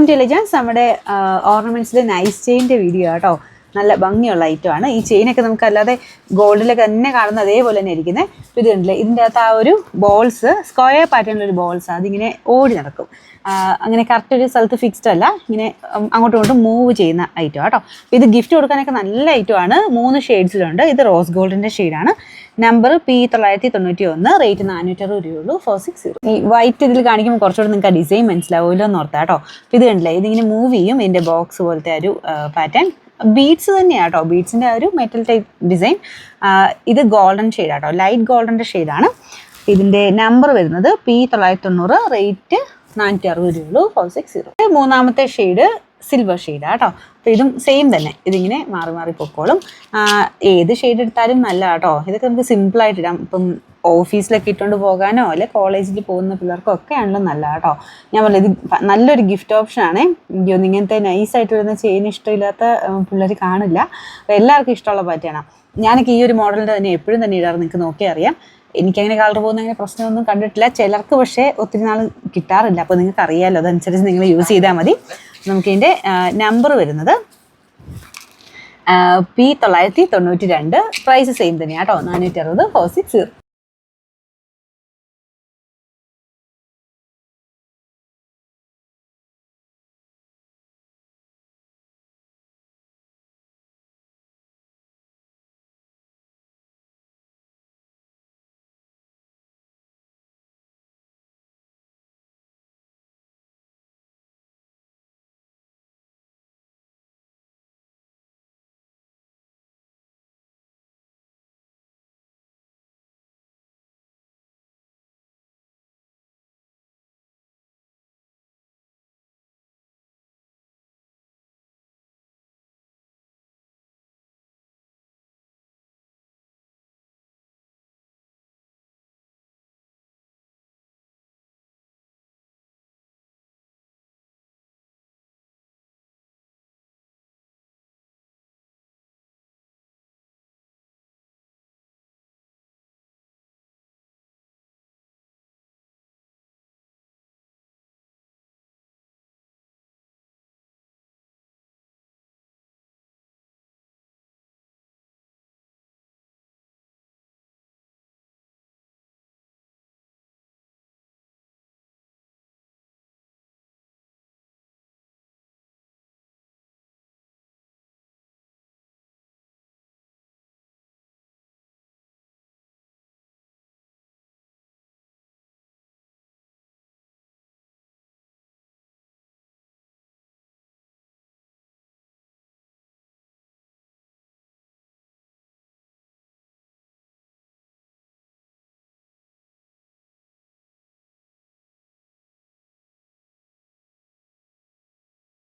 To elegance. നമ്മുടെ ഓർണമെന്റ്സിലെ nice ചെയിൻ്റെ video കേട്ടോ. നല്ല ഭംഗിയുള്ള ഐറ്റമാണ്. ഈ ചെയിനൊക്കെ നമുക്ക് അല്ലാതെ ഗോൾഡിലൊക്കെ തന്നെ കാണുന്ന അതേപോലെ തന്നെ ഇരിക്കുന്നത്. ഇത് കണ്ടില്ലേ, ഇതിൻ്റെ അകത്ത് ആ ഒരു ബോൾസ് സ്ക്വയർ പാറ്റേണിലൊരു ബോൾസ് അതിങ്ങനെ ഓടി നടക്കും. അങ്ങനെ കറക്റ്റ് ഒരു സ്ഥലത്ത് ഫിക്സ്ഡ് അല്ല, ഇങ്ങനെ അങ്ങോട്ടും ഇങ്ങോട്ടും മൂവ് ചെയ്യുന്ന ഐറ്റം കേട്ടോ. ഇത് ഗിഫ്റ്റ് കൊടുക്കാനൊക്കെ നല്ല ഐറ്റമാണ്. 3 ഷെയ്ഡ്സിലുണ്ട്. ഇത് റോസ് ഗോൾഡിൻ്റെ ഷെയ്ഡാണ്. നമ്പർ P991, റേറ്റ് 460 രൂപയുള്ളൂ. 460. ഈ വൈറ്റ് ഇതിൽ കാണിക്കുമ്പോൾ കുറച്ചുകൂടെ നിങ്ങൾക്ക് ആ ഡിസൈൻ മനസ്സിലാവുമല്ലോ എന്ന് ഓർത്താ കേട്ടോ. ഇത് കണ്ടില്ലേ, ഇതിങ്ങനെ മൂവ് ചെയ്യും. ഇതിൻ്റെ ബോക്സ് പോലത്തെ ഒരു പാറ്റേൺ. ബീഡ്സ് തന്നെയാണ് കേട്ടോ, ബീഡ്സിൻ്റെ ഒരു മെറ്റൽ ടൈപ്പ് ഡിസൈൻ. ഇത് ഗോൾഡൻ ഷെയ്ഡാട്ടോ, ലൈറ്റ് ഗോൾഡൻ്റെ ഷെയ്ഡാണ്. ഇതിൻ്റെ നമ്പർ വരുന്നത് P990, റേറ്റ് 460 രൂപയുള്ളൂ. 460. മൂന്നാമത്തെ ഷെയ്ഡ് സിൽവർ ഷെയ്ഡാണ് കേട്ടോ. അപ്പോൾ ഇതും സെയിം തന്നെ, ഇതിങ്ങനെ മാറി മാറി പൊക്കോളും. ഏത് ഷെയ്ഡ് എടുത്താലും നല്ല കേട്ടോ. ഇതൊക്കെ നമുക്ക് സിമ്പിളായിട്ട് ഇടാം. ഇപ്പം ഓഫീസിലൊക്കെ ഇട്ടുകൊണ്ട് പോകാനോ അല്ലെ കോളേജിൽ പോകുന്ന പിള്ളേർക്കോ ഒക്കെ ആണല്ലോ നല്ല കേട്ടോ. ഞാൻ പറഞ്ഞത് ഇത് നല്ലൊരു ഗിഫ്റ്റ് ഓപ്ഷനാണ്. എനിക്കൊന്നും ഇങ്ങനത്തെ നൈസായിട്ട് വരുന്ന ചെയിൻ ഇഷ്ടമില്ലാത്ത പിള്ളേർ കാണില്ല. അപ്പോൾ എല്ലാവർക്കും ഇഷ്ടമുള്ള പാറ്റേണാണ്. ഞാനൊക്കെ ഈ ഒരു മോഡലിൻ്റെ തന്നെ എപ്പോഴും തന്നെ ഇടാറ്, നിങ്ങൾക്ക് നോക്കിയാൽ അറിയാം. എനിക്കങ്ങനെ കളർ പോകുന്ന അങ്ങനെ പ്രശ്നമൊന്നും കണ്ടിട്ടില്ല. ചിലർക്ക് പക്ഷേ ഒത്തിരി നാൾ കിട്ടാറില്ല. അപ്പോൾ നിങ്ങൾക്ക് അറിയാമല്ലോ, അതനുസരിച്ച് നിങ്ങൾ യൂസ് ചെയ്താൽ മതി. നമുക്കിതിൻ്റെ നമ്പർ വരുന്നത് P992, പ്രൈസ് സെയിം തന്നെയാണ് കേട്ടോ. 460. 460.